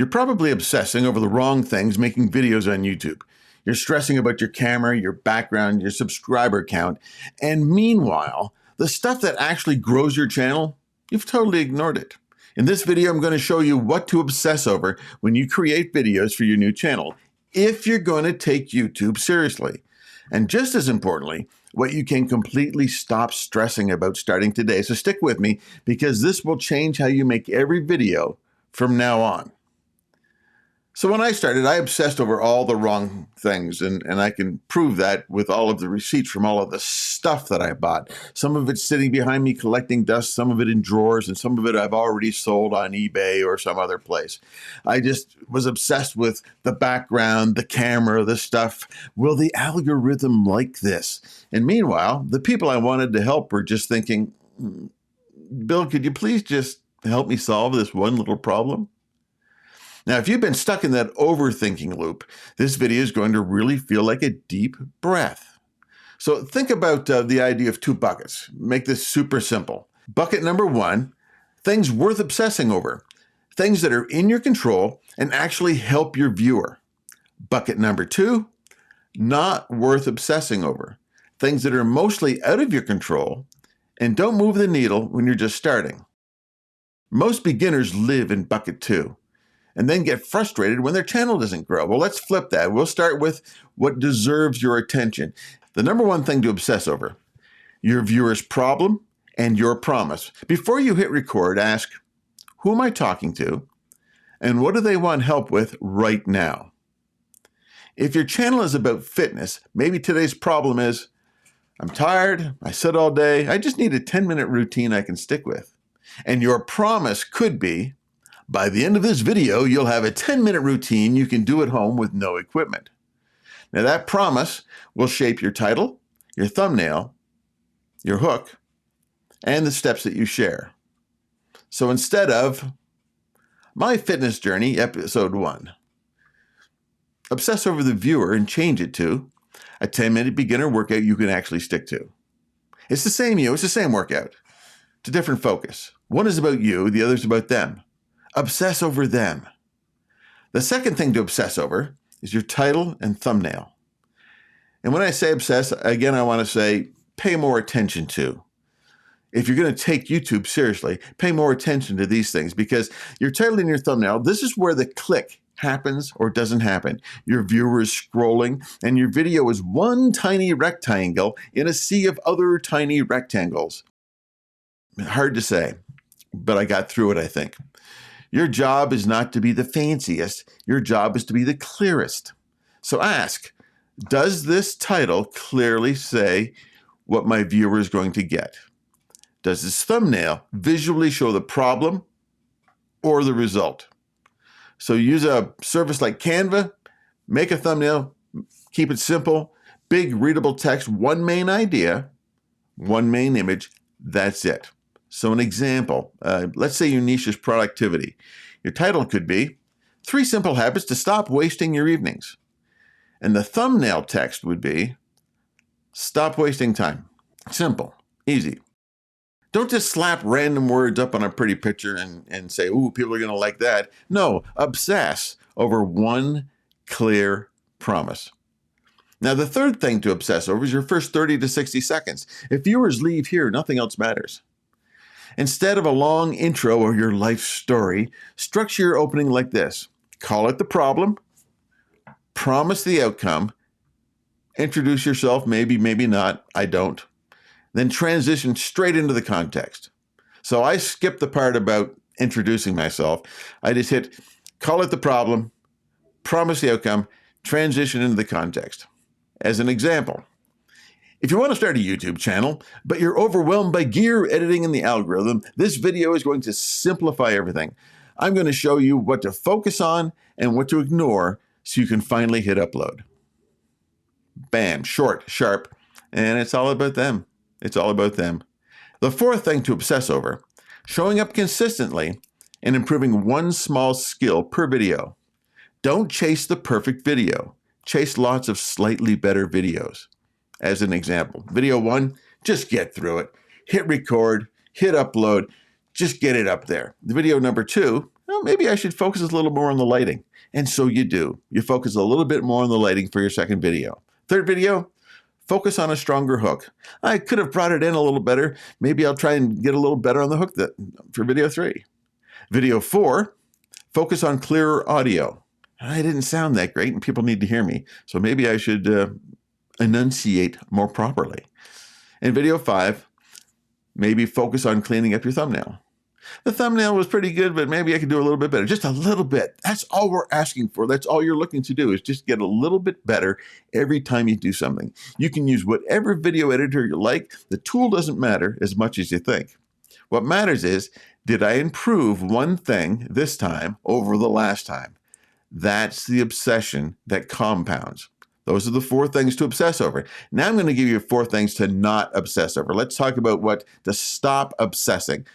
You're probably obsessing over the wrong things making videos on YouTube. You're stressing about your camera, your background, your subscriber count, and meanwhile, the stuff that actually grows your channel, you've totally ignored it. In this video, I'm going to show you what to obsess over when you create videos for your new channel, if you're going to take YouTube seriously. And just as importantly, what you can completely stop stressing about starting today. So stick with me, because this will change how you make every video from now on. So when I started, I obsessed over all the wrong things, and I can prove that with all of the receipts from all of the stuff that I bought. Some of it sitting behind me collecting dust, some of it in drawers, and some of it I've already sold on eBay or some other place. I just was obsessed with the background, the camera, the stuff. Will the algorithm like this? And meanwhile, the people I wanted to help were just thinking, Bill, could you please just help me solve this one little problem? Now, if you've been stuck in that overthinking loop, this video is going to really feel like a deep breath. So think about the idea of two buckets. Make this super simple. Bucket number one, things worth obsessing over. Things that are in your control and actually help your viewer. Bucket number two, not worth obsessing over. Things that are mostly out of your control and don't move the needle when you're just starting. Most beginners live in bucket two, and then get frustrated when their channel doesn't grow. Well, let's flip that. We'll start with what deserves your attention. The number one thing to obsess over, your viewer's problem and your promise. Before you hit record, ask, who am I talking to? And what do they want help with right now? If your channel is about fitness, maybe today's problem is, I'm tired, I sit all day, I just need a 10-minute routine I can stick with. And your promise could be, by the end of this video, you'll have a 10-minute routine you can do at home with no equipment. Now that promise will shape your title, your thumbnail, your hook, and the steps that you share. So instead of My Fitness Journey, Episode 1, obsess over the viewer and change it to a 10-minute beginner workout you can actually stick to. It's the same it's the same workout. It's a different focus. One is about you, the other is about them. Obsess over them. The second thing to obsess over is your title and thumbnail. And when I say obsess, again, I want to say pay more attention to. If you're going to take YouTube seriously, pay more attention to these things, because your title and your thumbnail, this is where the click happens or doesn't happen. Your viewer is scrolling and your video is one tiny rectangle in a sea of other tiny rectangles. Hard to say, but I got through it, I think. Your job is not to be the fanciest. Your job is to be the clearest. So ask, does this title clearly say what my viewer is going to get? Does this thumbnail visually show the problem or the result? So use a service like Canva, make a thumbnail, keep it simple, big readable text, one main idea, one main image, that's it. So an example, let's say your niche is productivity. Your title could be 3 Simple Habits to Stop Wasting Your Evenings. And the thumbnail text would be Stop Wasting Time. Simple, easy. Don't just slap random words up on a pretty picture and say, ooh, people are going to like that. No, obsess over one clear promise. Now, the third thing to obsess over is your first 30 to 60 seconds. If viewers leave here, nothing else matters. Instead of a long intro or your life story, structure your opening like this. Call it the problem, promise the outcome, introduce yourself, maybe, maybe not, I don't, then transition straight into the context. So I skipped the part about introducing myself. I just hit call it the problem, promise the outcome, transition into the context. As an example, if you want to start a YouTube channel, but you're overwhelmed by gear, editing, and the algorithm, this video is going to simplify everything. I'm going to show you what to focus on and what to ignore so you can finally hit upload. Bam, short, sharp, and it's all about them. It's all about them. The fourth thing to obsess over, showing up consistently and improving one small skill per video. Don't chase the perfect video. Chase lots of slightly better videos. As an example, video 1, just get through it. Hit record, hit upload, just get it up there. The video number 2, well, maybe I should focus a little more on the lighting. And so you do. You focus a little bit more on the lighting for your second video. Third video, focus on a stronger hook. I could have brought it in a little better. Maybe I'll try and get a little better on the hook for video 3. Video 4, focus on clearer audio. I didn't sound that great and people need to hear me. So maybe I should enunciate more properly. In video 5, maybe focus on cleaning up your thumbnail. The thumbnail was pretty good, but maybe I could do a little bit better. Just a little bit. That's all we're asking for. That's all you're looking to do, is just get a little bit better every time you do something. You can use whatever video editor you like. The tool doesn't matter as much as you think. What matters is, did I improve one thing this time over the last time? That's the obsession that compounds. Those are the 4 things to obsess over. Now I'm going to give you 4 things to not obsess over. Let's talk about what to stop obsessing.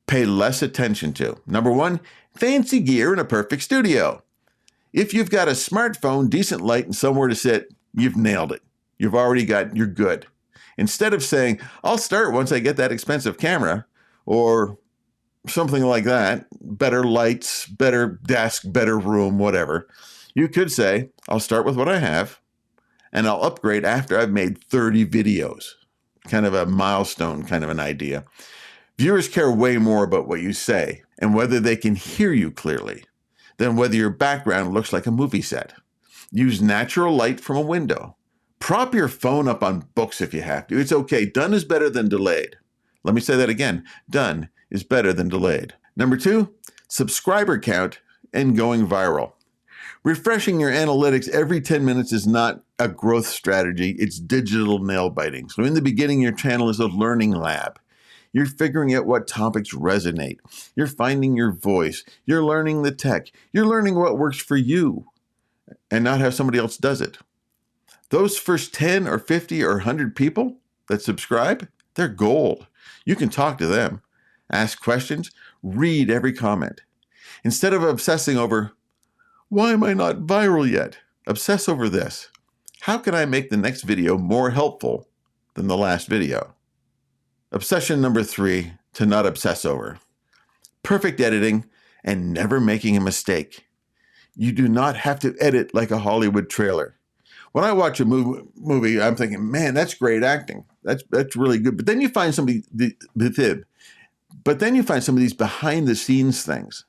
Pay less attention to. Number 1, fancy gear and a perfect studio. If you've got a smartphone, decent light, and somewhere to sit, you've nailed it. You're good. Instead of saying, I'll start once I get that expensive camera, or something like that, better lights, better desk, better room, whatever, you could say, I'll start with what I have, and I'll upgrade after I've made 30 videos. Kind of a milestone, kind of an idea. Viewers care way more about what you say and whether they can hear you clearly than whether your background looks like a movie set. Use natural light from a window. Prop your phone up on books if you have to. It's okay. Done is better than delayed. Let me say that again. Done is better than delayed. Number 2, subscriber count and going viral. Refreshing your analytics every 10 minutes is not a growth strategy. It's digital nail biting. So in the beginning, your channel is a learning lab. You're figuring out what topics resonate. You're finding your voice. You're learning the tech. You're learning what works for you and not how somebody else does it. Those first 10 or 50 or 100 people that subscribe, they're gold. You can talk to them, ask questions, read every comment. Instead of obsessing over, why am I not viral yet? Obsess over this. How can I make the next video more helpful than the last video? Obsession number 3 to not obsess over. Perfect editing and never making a mistake. You do not have to edit like a Hollywood trailer. When I watch a movie, I'm thinking, man, that's great acting. That's really good. But then you find some of these behind the scenes things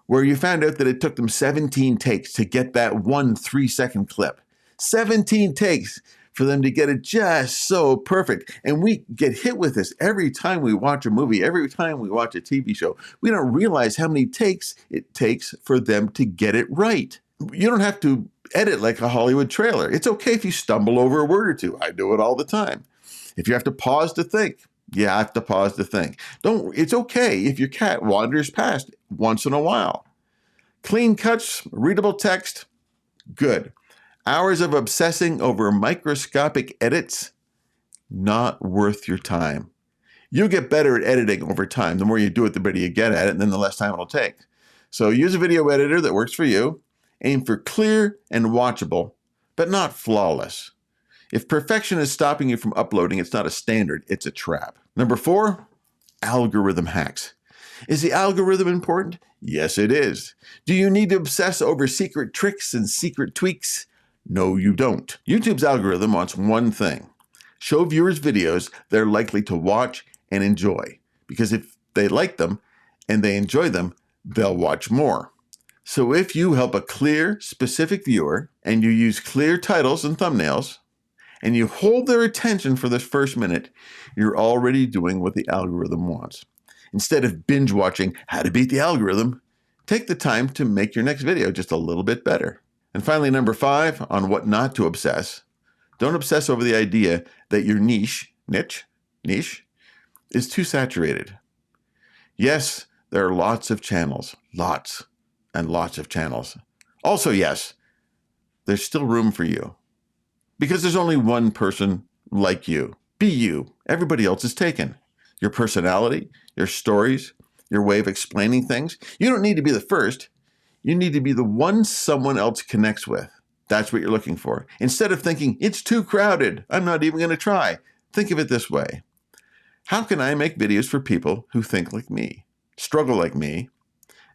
where you found out that it took them 17 takes to get that 1 3-second clip. 17 takes for them to get it just so perfect. And we get hit with this every time we watch a movie, every time we watch a TV show. We don't realize how many takes it takes for them to get it right. You don't have to edit like a Hollywood trailer. It's okay if you stumble over a word or two. I do it all the time. If you have to pause to think, you have to pause to think. It's okay if your cat wanders past once in a while. Clean cuts, readable text, good. Hours of obsessing over microscopic edits, not worth your time. You'll get better at editing over time. The more you do it, the better you get at it, and then the less time it'll take. So use a video editor that works for you. Aim for clear and watchable, but not flawless. If perfection is stopping you from uploading, it's not a standard, it's a trap. Number 4, algorithm hacks. Is the algorithm important? Yes, it is. Do you need to obsess over secret tricks and secret tweaks? No, you don't. YouTube's algorithm wants one thing. Show viewers videos they're likely to watch and enjoy. Because if they like them and they enjoy them, they'll watch more. So if you help a clear, specific viewer and you use clear titles and thumbnails and you hold their attention for this first minute, you're already doing what the algorithm wants. Instead of binge watching how to beat the algorithm, take the time to make your next video just a little bit better. And finally, number 5 on what not to obsess. Don't obsess over the idea that your niche is too saturated. Yes, there are lots of channels, lots and lots of channels. Also, yes, there's still room for you because there's only one person like you. Be you. Everybody else is taken. Your personality, your stories, your way of explaining things. You don't need to be the first. You need to be the one someone else connects with. That's what you're looking for. Instead of thinking, it's too crowded, I'm not even going to try. Think of it this way. How can I make videos for people who think like me, struggle like me,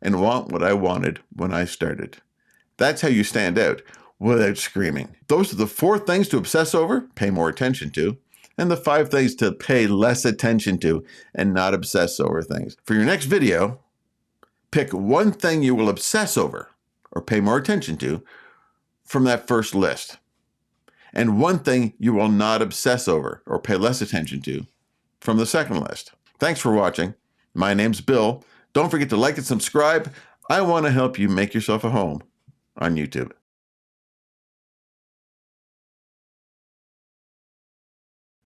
and want what I wanted when I started. That's how you stand out without screaming. Those are the 4 things to obsess over, pay more attention to, and the 5 things to pay less attention to and not obsess over things. For your next video, pick one thing you will obsess over or pay more attention to from that first list, and one thing you will not obsess over or pay less attention to from the second list. Thanks for watching. My name's Bill. Don't forget to like and subscribe. I want to help you make yourself a home on YouTube.